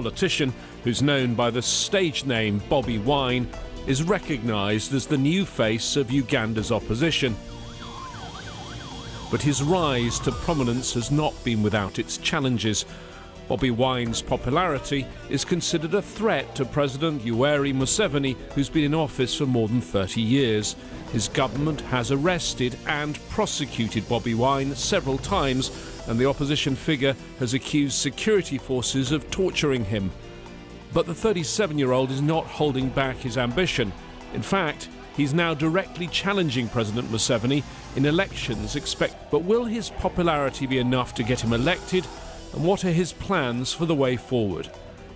politician, who's known by the stage name Bobi Wine, is recognised as the new face of Uganda's opposition. But his rise to prominence has not been without its challenges. Bobi Wine's popularity is considered a threat to President Museveni, who's been in office for more than 30 years. His government has arrested and prosecuted Bobi Wine several times, and the opposition figure has accused security forces of torturing him. But the 37-year-old is not holding back his ambition. In fact, he's now directly challenging President Museveni in elections. But will his popularity be enough to get him elected? And what are his plans for the way forward?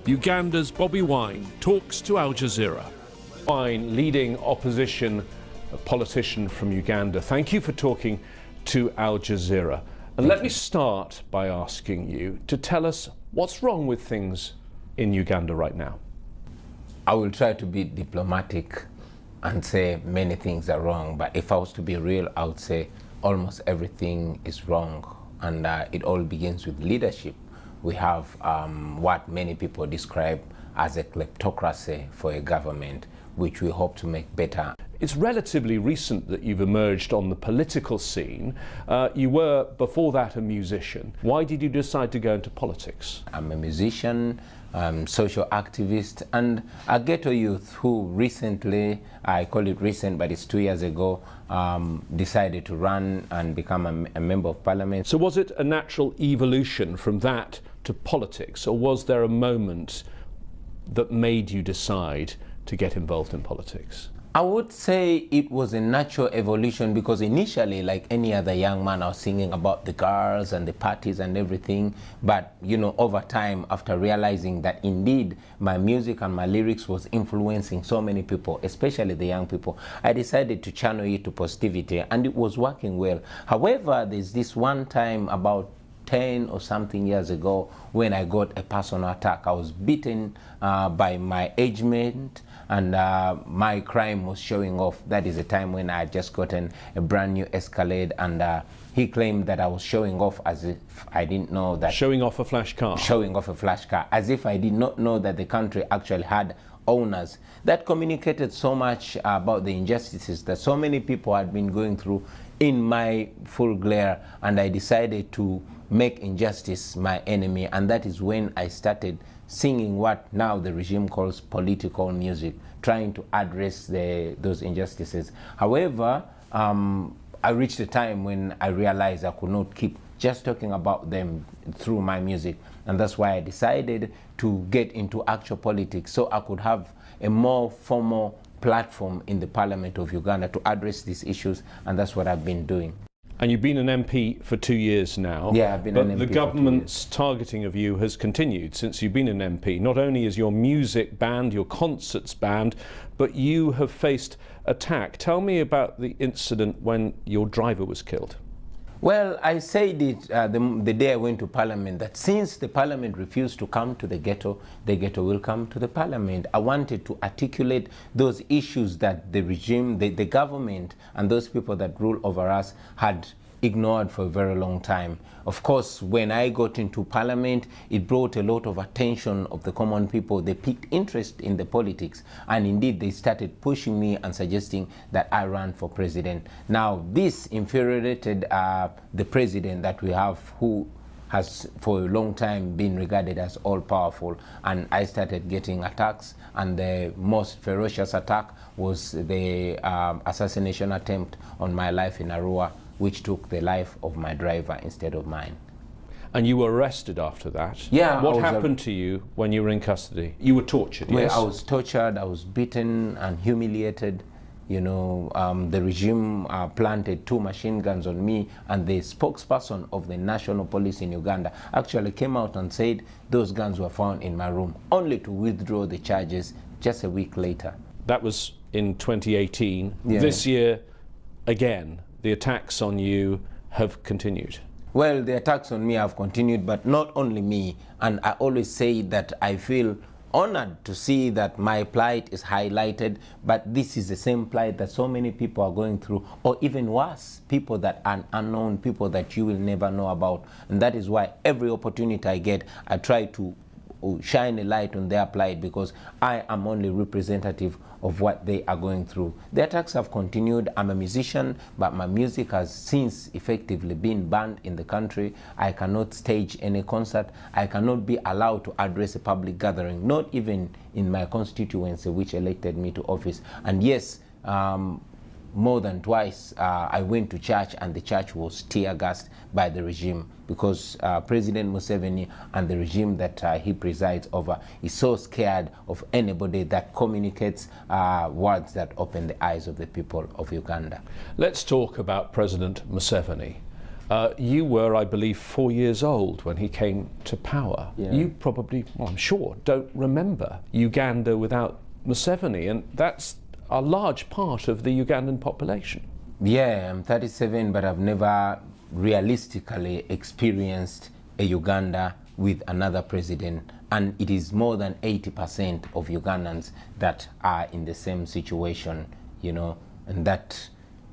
Uganda's Bobi Wine talks to Aljazeera. Wine, leading opposition politician from Uganda, thank you for talking to Aljazeera. And let me start by asking you to tell us what's wrong with things in Uganda right now. I will try to be diplomatic and say many things are wrong, but if I was to be real, I would say almost everything is wrong. And it all begins with leadership. We have what many people describe as a kleptocracy for a government, which we hope to make better. It's relatively recent that you've emerged on the political scene. You were, before that, a musician. Why did you decide to go into politics? I'm a musician, social activist, and a ghetto youth who recently, I call it recent, but it's 2 years ago, decided to run and become a member of parliament. So was it a natural evolution from that to politics, or was there a moment that made you decide to get involved in politics? I would say it was a natural evolution, because initially, like any other young man, I was singing about the girls and the parties and everything. But, you know, over time, after realizing that indeed my music and my lyrics was influencing so many people, especially the young people, I decided to channel it to positivity, and it was working well. However, there's this one time about 10 or something years ago when I got a personal attack. I was beaten by my age mate, and my crime was showing off. That is a time when I had just gotten a brand new Escalade, and he claimed that I was showing off as if I didn't know that. Showing off a flash car? Showing off a flash car, as if I did not know that the country actually had owners. That communicated so much about the injustices that so many people had been going through in my full glare, and I decided to make injustice my enemy, and that is when I started singing what now the regime calls political music, trying to address those injustices. However, I reached a time when I realized I could not keep just talking about them through my music, and that's why I decided to get into actual politics, so I could have a more formal platform in the Parliament of Uganda to address these issues, and that's what I've been doing. And you've been an MP for 2 years now. Yeah, I've been an MP. But the government's targeting of you has continued since you've been an MP. Not only is your music banned, your concerts banned, but you have faced attack. Tell me about the incident when your driver was killed. Well, I said it the day I went to Parliament, that since the Parliament refused to come to the ghetto will come to the Parliament. I wanted to articulate those issues that the regime, the government, and those people that rule over us had ignored for a very long time. Of course, when I got into Parliament, it brought a lot of attention of the common people. They picked interest in the politics, and indeed they started pushing me and suggesting that I run for president. Now, this infuriated the president that we have, who has for a long time been regarded as all-powerful, and I started getting attacks, and the most ferocious attack was the assassination attempt on my life in Arua, which took the life of my driver instead of mine. And you were arrested after that? Yeah. What happened to you when you were in custody? You were tortured, yes? Well, I was tortured, I was beaten and humiliated. You know, the regime planted 2 machine guns on me, and the spokesperson of the National Police in Uganda actually came out and said those guns were found in my room, only to withdraw the charges just a week later. That was in 2018. Yeah. This year, again, the attacks on you have continued. Well, the attacks on me have continued, but not only me. And I always say that I feel honored to see that my plight is highlighted, but this is the same plight that so many people are going through, or even worse, people that are unknown, people that you will never know about. And that is why every opportunity I get, I try to shine a light on their plight, because I am only representative of what they are going through. The attacks have continued. I'm a musician, but my music has since effectively been banned in the country. I cannot stage any concert. I cannot be allowed to address a public gathering, not even in my constituency, which elected me to office. And yes, more than twice I went to church, and the church was tear gassed by the regime, because President Museveni and the regime that he presides over is so scared of anybody that communicates words that open the eyes of the people of Uganda. Let's talk about President Museveni. You were, I believe, 4 years old when he came to power. Yeah. You probably, well, I'm sure, don't remember Uganda without Museveni, and that's a large part of the Ugandan population. Yeah, I'm 37, but I've never realistically experienced a Uganda with another president. And it is more than 80% of Ugandans that are in the same situation, you know, and that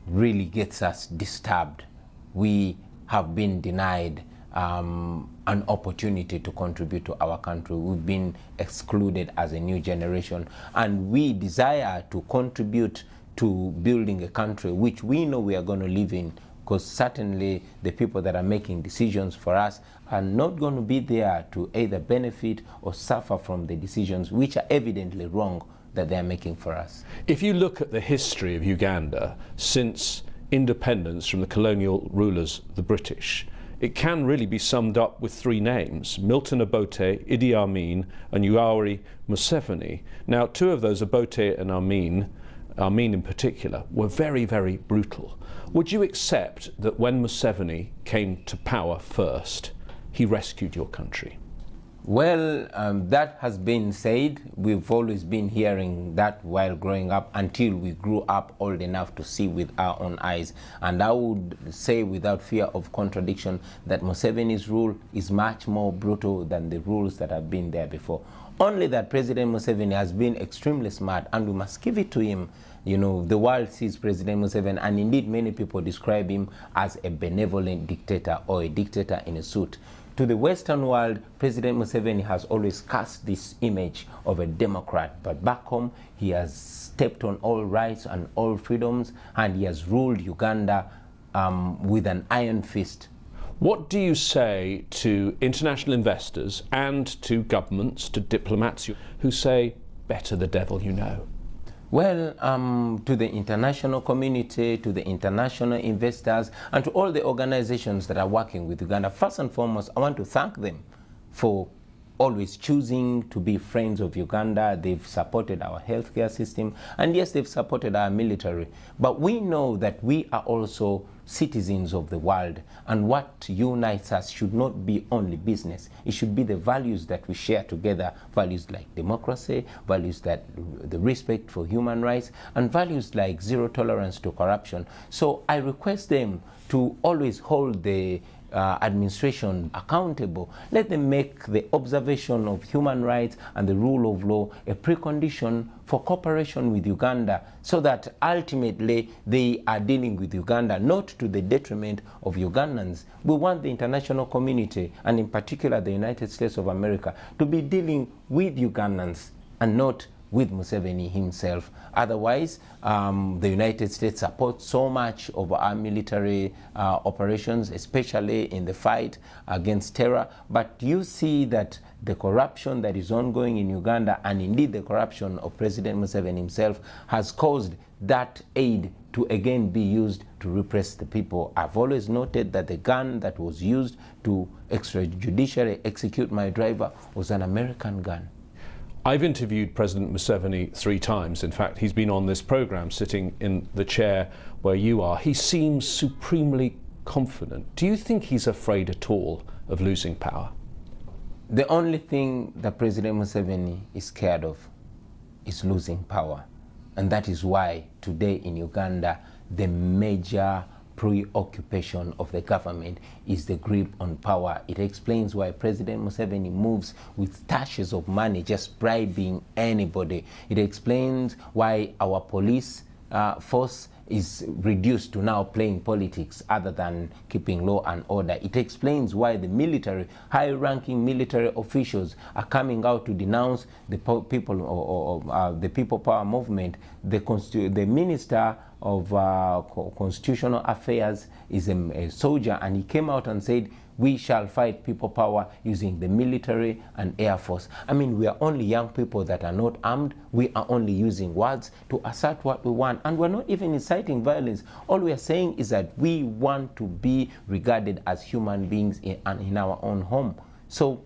really gets us disturbed. We have been denied an opportunity to contribute to our country. We've been excluded as a new generation, and we desire to contribute to building a country which we know we are going to live in, because certainly the people that are making decisions for us are not going to be there to either benefit or suffer from the decisions which are evidently wrong that they are making for us. If you look at the history of Uganda since independence from the colonial rulers, the British, it can really be summed up with three names: Milton Obote, Idi Amin, and Yoweri Museveni. Now, two of those, Obote and Amin in particular, were very, very brutal. Would you accept that when Museveni came to power first, he rescued your country? Well, that has been said. We've always been hearing that while growing up, until we grew up old enough to see with our own eyes. And I would say without fear of contradiction that Museveni's rule is much more brutal than the rules that have been there before. Only that President Museveni has been extremely smart, and we must give it to him. You know, the world sees President Museveni, and indeed many people describe him as a benevolent dictator, or a dictator in a suit. To the Western world, President Museveni has always cast this image of a democrat, but back home he has stepped on all rights and all freedoms, and he has ruled Uganda with an iron fist. What do you say to international investors and to governments, to diplomats who say, better the devil you know? Well, to the international community, to the international investors, and to all the organizations that are working with Uganda, first and foremost, I want to thank them for always choosing to be friends of Uganda. They've supported our healthcare system, and yes, they've supported our military. But we know that we are also citizens of the world, and what unites us should not be only business. It should be the values that we share together, values like democracy, values that the respect for human rights, and values like zero tolerance to corruption. So I request them to always hold the administration accountable. Let them make the observation of human rights and the rule of law a precondition for cooperation with Uganda, so that ultimately they are dealing with Uganda not to the detriment of Ugandans. We want the international community, and in particular the United States of America, to be dealing with Ugandans and not with Museveni himself. Otherwise, the United States supports so much of our military operations, especially in the fight against terror. But you see that the corruption that is ongoing in Uganda, and indeed the corruption of President Museveni himself, has caused that aid to again be used to repress the people. I've always noted that the gun that was used to extrajudicially execute my driver was an American gun. I've interviewed President Museveni 3 times. In fact, he's been on this program sitting in the chair where you are. He seems supremely confident. Do you think he's afraid at all of losing power? The only thing that President Museveni is scared of is losing power. And that is why today in Uganda, the major preoccupation of the government is the grip on power. It explains why President Museveni moves with stashes of money, just bribing anybody. It explains why our police force is reduced to now playing politics other than keeping law and order. It explains why the military, high-ranking military officials are coming out to denounce the the People Power movement. The Minister of Constitutional Affairs is a soldier, and he came out and said, we shall fight people power using the military and air force. I mean, we are only young people that are not armed. We are only using words to assert what we want. And we're not even inciting violence. All we are saying is that we want to be regarded as human beings in our own home. So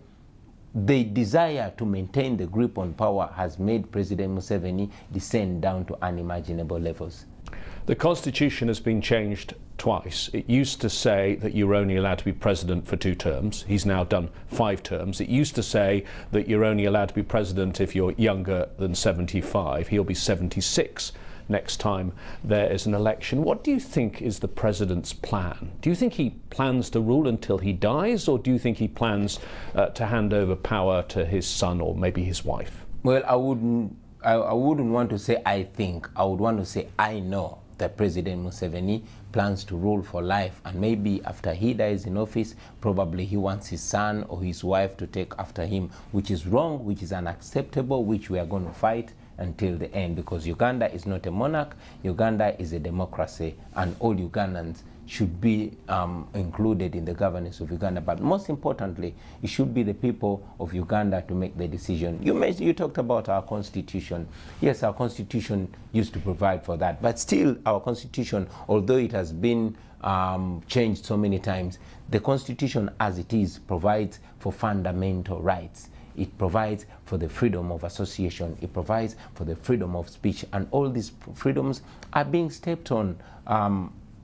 the desire to maintain the grip on power has made President Museveni descend down to unimaginable levels. The constitution has been changed twice. It used to say that you were only allowed to be president for 2 terms. He's now done 5 terms. It used to say that you're only allowed to be president if you're younger than 75. He'll be 76 next time there is an election. What do you think is the president's plan? Do you think he plans to rule until he dies, or do you think he plans to hand over power to his son or maybe his wife? Well, I wouldn't want to say I think. I would want to say I know that President Museveni plans to rule for life, and maybe after he dies in office, probably he wants his son or his wife to take after him, which is wrong, which is unacceptable, which we are going to fight until the end, because Uganda is not a monarch. Uganda is a democracy, and all Ugandans should be included in the governance of Uganda. But most importantly, it should be the people of Uganda to make the decision. You talked about our constitution. Yes, our constitution used to provide for that, but still our constitution, although it has been changed so many times, the constitution as it is provides for fundamental rights. It provides for the freedom of association. It provides for the freedom of speech, and all these freedoms are being stepped on.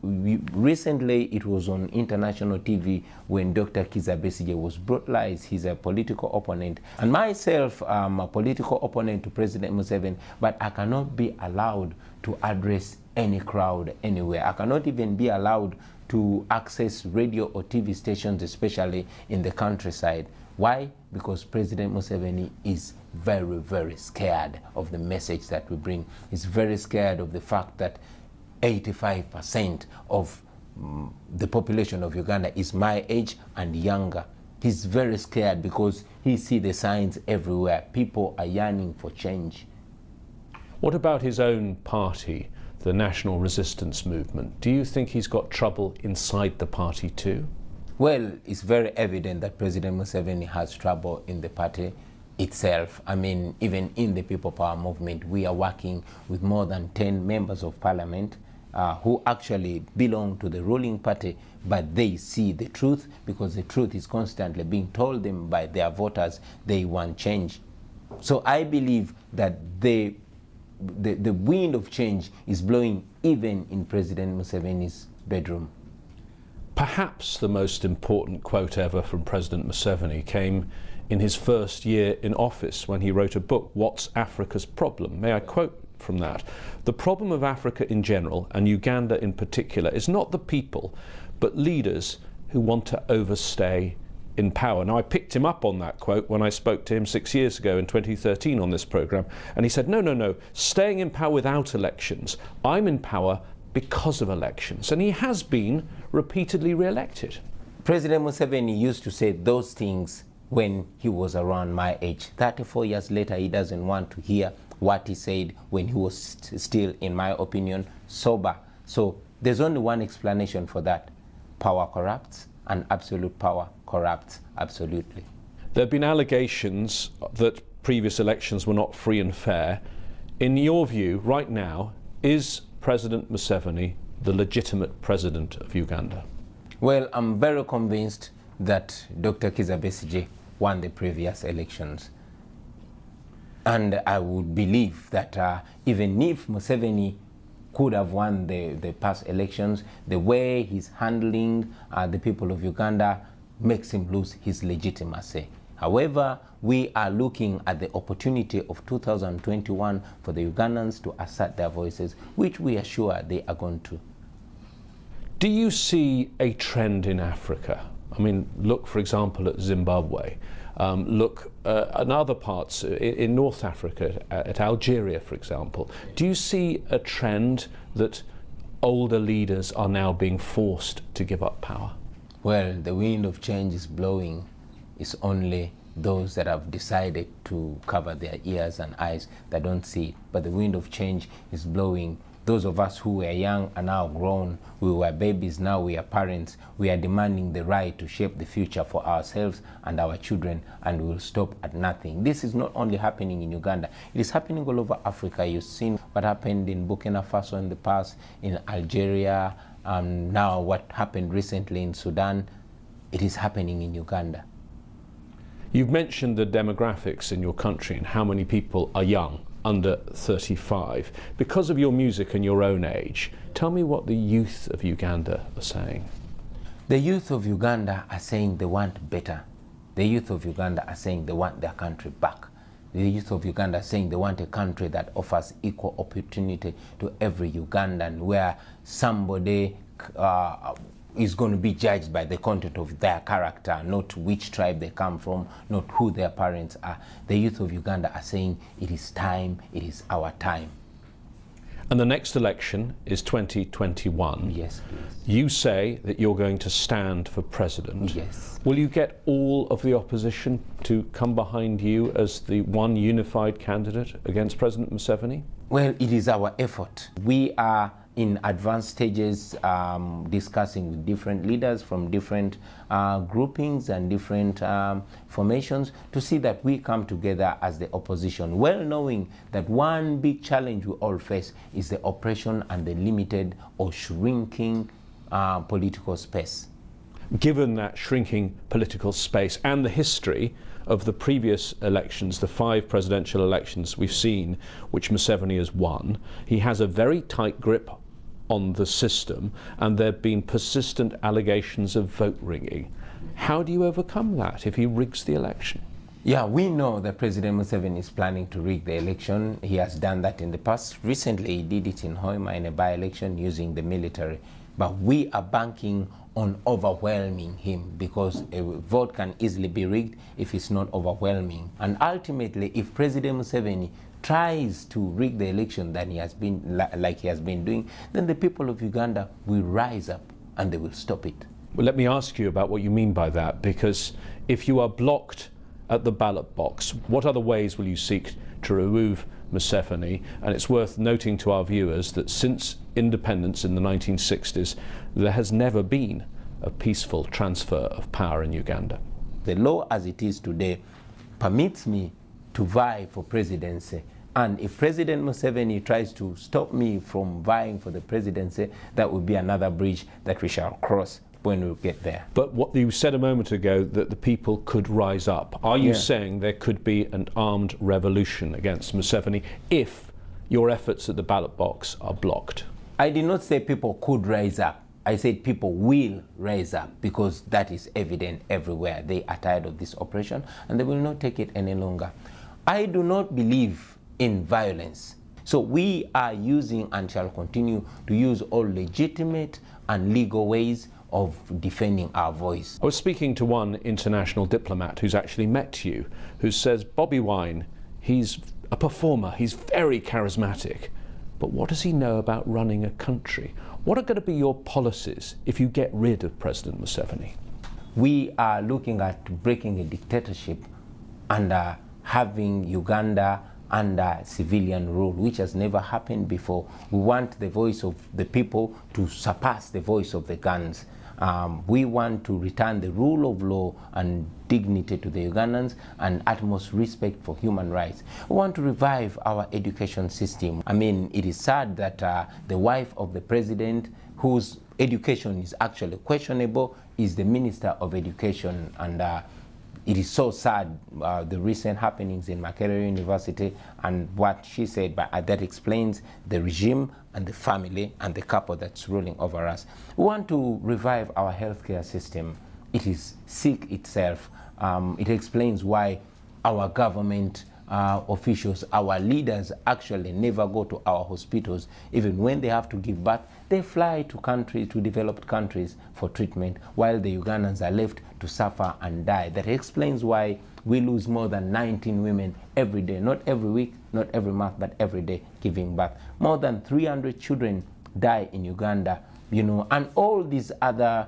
Recently, it was on international TV when Dr. Kizza Besigye was brutalized. He's a political opponent. And myself, I'm a political opponent to President Museveni, but I cannot be allowed to address any crowd anywhere. I cannot even be allowed to access radio or TV stations, especially in the countryside. Why? Because President Museveni is very, very scared of the message that we bring. He's very scared of the fact that 85% of the population of Uganda is my age and younger. He's very scared because he sees the signs everywhere. People are yearning for change. What about his own party, the National Resistance Movement? Do you think he's got trouble inside the party too? Well, it's very evident that President Museveni has trouble in the party itself. I mean, even in the People Power movement, we are working with more than 10 members of parliament who actually belong to the ruling party, but they see the truth, because the truth is constantly being told them by their voters. They want change. So I believe that the wind of change is blowing even in President Museveni's bedroom. Perhaps the most important quote ever from President Museveni came in his first year in office, when he wrote a book, What's Africa's Problem? May I quote from that? The problem of Africa in general, and Uganda in particular, is not the people, but leaders who want to overstay in power. Now, I picked him up on that quote when I spoke to him 6 years ago in 2013 on this programme, and he said, no, staying in power without elections. I'm in power because of elections, and he has been repeatedly re-elected. President Museveni used to say those things when he was around my age. 34 years later, he doesn't want to hear what he said when he was still, in my opinion, sober. So there's only one explanation for that. Power corrupts, and absolute power corrupts absolutely. There have been allegations that previous elections were not free and fair. In your view, right now, is President Museveni the legitimate president of Uganda? Well, I'm very convinced that Dr. Kizza Besigye won the previous elections. And I would believe that even if Museveni could have won the past elections, the way he's handling the people of Uganda makes him lose his legitimacy. However, we are looking at the opportunity of 2021 for the Ugandans to assert their voices, which we are sure they are going to. Do you see a trend in Africa? I mean, look, for example, at Zimbabwe. Look at other parts in North Africa, at Algeria, for example. Do you see a trend that older leaders are now being forced to give up power? Well, the wind of change is blowing. It's only those that have decided to cover their ears and eyes that don't see it. But the wind of change is blowing. Those of us who were young are now grown. We were babies, now we are parents. We are demanding the right to shape the future for ourselves and our children, and we will stop at nothing. This is not only happening in Uganda, it is happening all over Africa. You've seen what happened in Burkina Faso in the past, in Algeria, now what happened recently in Sudan. It is happening in Uganda. You've mentioned the demographics in your country and how many people are young, under 35. Because of your music and your own age, tell me what the youth of Uganda are saying. The youth of Uganda are saying they want better. The youth of Uganda are saying they want their country back. The youth of Uganda are saying they want a country that offers equal opportunity to every Ugandan, where somebody is going to be judged by the content of their character, not which tribe they come from, not who their parents are. The youth of Uganda are saying it is time, it is our time. And the next election is 2021. Yes, please. You say that you're going to stand for president. Yes. Will you get all of the opposition to come behind you as the one unified candidate against President Museveni? Well, it is our effort. We are in advanced stages discussing with different leaders from different groupings and different formations to see that we come together as the opposition, well knowing that one big challenge we all face is the oppression and the limited or shrinking political space. Given that shrinking political space and the history of the previous elections, the 5 presidential elections we've seen, which Museveni has won, he has a very tight grip on the system, and there have been persistent allegations of vote rigging. How do you overcome that if he rigs the election? Yeah, we know that President Museveni is planning to rig the election. He has done that in the past. Recently, he did it in Hoima in a by-election using the military. But we are banking on overwhelming him, because a vote can easily be rigged if it's not overwhelming. And ultimately, if President Museveni tries to rig the election than he has been, like he has been doing, then the people of Uganda will rise up and they will stop it. Well, let me ask you about what you mean by that, because if you are blocked at the ballot box, what other ways will you seek to remove Museveni? And it's worth noting to our viewers that since independence in the 1960s, there has never been a peaceful transfer of power in Uganda. The law as it is today permits me to vie for presidency, and if President Museveni tries to stop me from vying for the presidency, that will be another bridge that we shall cross when we get there. But what you said a moment ago, that the people could rise up. Are you saying there could be an armed revolution against Museveni if your efforts at the ballot box are blocked? I did not say people could rise up. I said people will rise up, because that is evident everywhere. They are tired of this oppression and they will not take it any longer. I do not believe in violence. So we are using and shall continue to use all legitimate and legal ways of defending our voice. I was speaking to one international diplomat who's actually met you, who says, BOBIWINE, he's a performer, he's very charismatic, but what does he know about running a country? What are going to be your policies if you get rid of President Museveni? We are looking at breaking a dictatorship and having Uganda under civilian rule, which has never happened before. We want the voice of the people to surpass the voice of the guns. We want to return the rule of law and dignity to the Ugandans and utmost respect for human rights. We want to revive our education system. I mean, it is sad that the wife of the president, whose education is actually questionable, is the Minister of Education, and it is so sad, the recent happenings in Makerere University and what she said, but that explains the regime and the family and the couple that's ruling over us. We want to revive our healthcare system. It is sick itself. It explains why our government officials, our leaders actually never go to our hospitals. Even when they have to give birth, they fly to developed countries for treatment, while the Ugandans are left to suffer and die. That explains why we lose more than 19 women every day, not every week, not every month, but every day giving birth. More than 300 children die in Uganda, you know, and all these other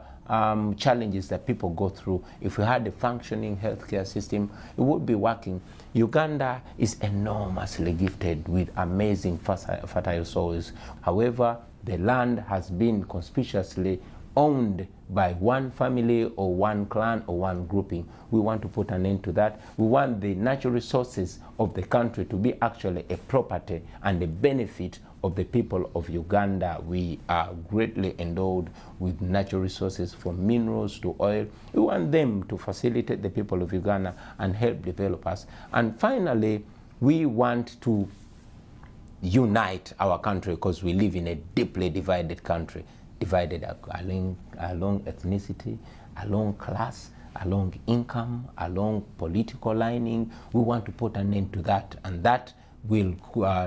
challenges that people go through. If we had a functioning healthcare system, it would be working. Uganda is enormously gifted with amazing fertile soils. However, the land has been conspicuously owned by one family or one clan or one grouping. We want to put an end to that. We want the natural resources of the country to be actually a property and a benefit of the people of Uganda. We are greatly endowed with natural resources, from minerals to oil. We want them to facilitate the people of Uganda and help develop us. And finally, we want to unite our country, because we live in a deeply divided country, divided along ethnicity, along class, along income, along political lining. We want to put an end to that, and that will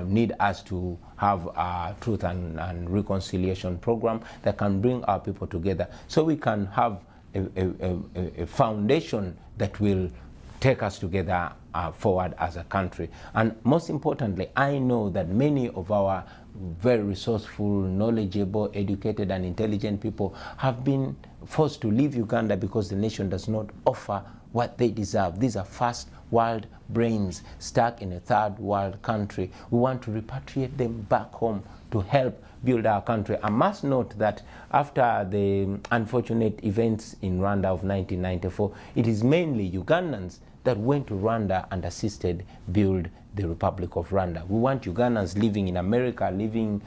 need us to have a truth and reconciliation program that can bring our people together, so we can have a foundation that will take us together forward as a country. And most importantly, I know that many of our very resourceful, knowledgeable, educated and intelligent people have been forced to leave Uganda because the nation does not offer what they deserve. These are first world brains stuck in a third world country. We want to repatriate them back home to help build our country. I must note that after the unfortunate events in Rwanda of 1994, it is mainly Ugandans that went to Rwanda and assisted build the Republic of Rwanda. We want Ugandans living in America, living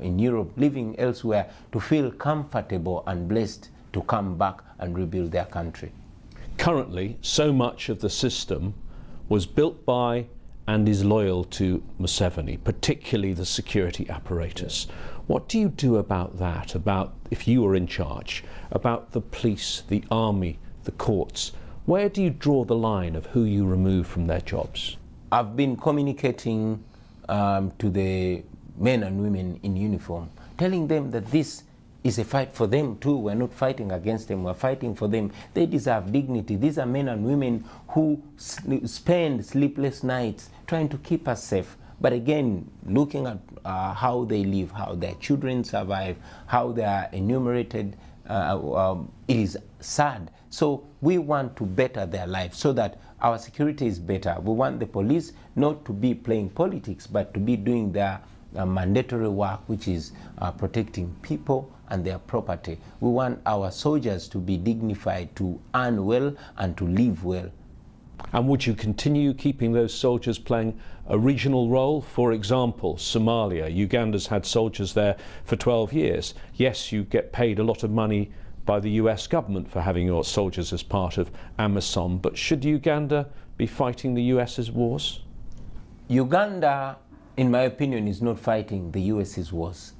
in Europe, living elsewhere, to feel comfortable and blessed to come back and rebuild their country. Currently, so much of the system was built by and is loyal to Museveni, particularly the security apparatus. What do you do about that, about, if you were in charge, about the police, the army, the courts? Where do you draw the line of who you remove from their jobs? I've been communicating to the men and women in uniform, telling them that this is a fight for them too. We're not fighting against them, we're fighting for them. They deserve dignity. These are men and women who spend sleepless nights trying to keep us safe. But again, looking at how they live, how their children survive, how they are enumerated, it is sad. So we want to better their lives so that our security is better. We want the police not to be playing politics, but to be doing their mandatory work, which is protecting people and their property. We want our soldiers to be dignified, to earn well and to live well. And would you continue keeping those soldiers playing a regional role? For example, Somalia. Uganda's had soldiers there for 12 years. Yes, you get paid a lot of money by the US government for having your soldiers as part of AMISOM, but should Uganda be fighting the US's wars? Uganda, in my opinion, is not fighting the US's wars.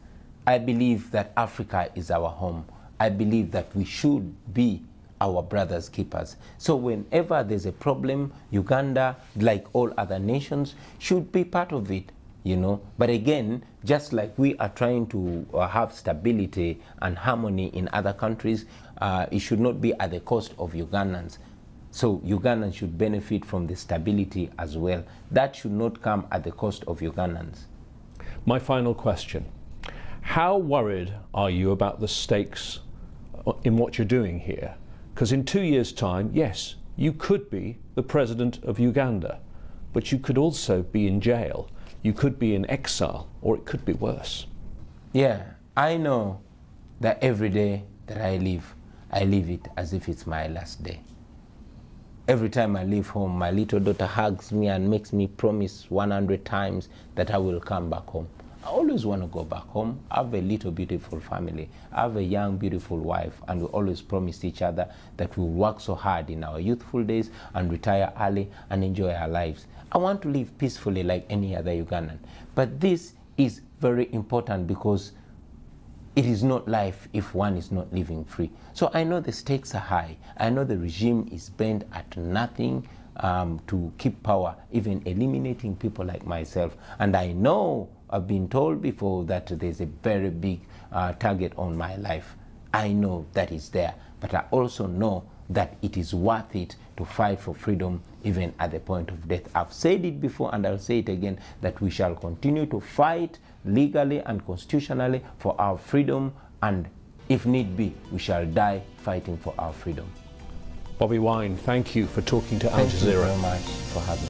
I believe that Africa is our home. I believe that we should be our brothers' keepers. So whenever there's a problem, Uganda, like all other nations, should be part of it, you know. But again, just like we are trying to have stability and harmony in other countries, it should not be at the cost of Ugandans. So Ugandans should benefit from the stability as well. That should not come at the cost of Ugandans. My final question. How worried are you about the stakes in what you're doing here? Because in 2 years' time, yes, you could be the president of Uganda, but you could also be in jail. You could be in exile, or it could be worse. Yeah, I know that every day that I live it as if it's my last day. Every time I leave home, my little daughter hugs me and makes me promise 100 times that I will come back home. I always want to go back home. I have a little beautiful family. I have a young beautiful wife, and we always promised each other that we'll work so hard in our youthful days and retire early and enjoy our lives. I want to live peacefully like any other Ugandan. But this is very important because it is not life if one is not living free. So I know the stakes are high. I know the regime is bent at nothing to keep power, even eliminating people like myself. And I know, I've been told before, that there's a very big target on my life. I know that is there, but I also know that it is worth it to fight for freedom even at the point of death. I've said it before and I'll say it again, that we shall continue to fight legally and constitutionally for our freedom, and if need be, we shall die fighting for our freedom. Bobi Wine, thank you for talking to Aljazeera. Thank you very much for having me.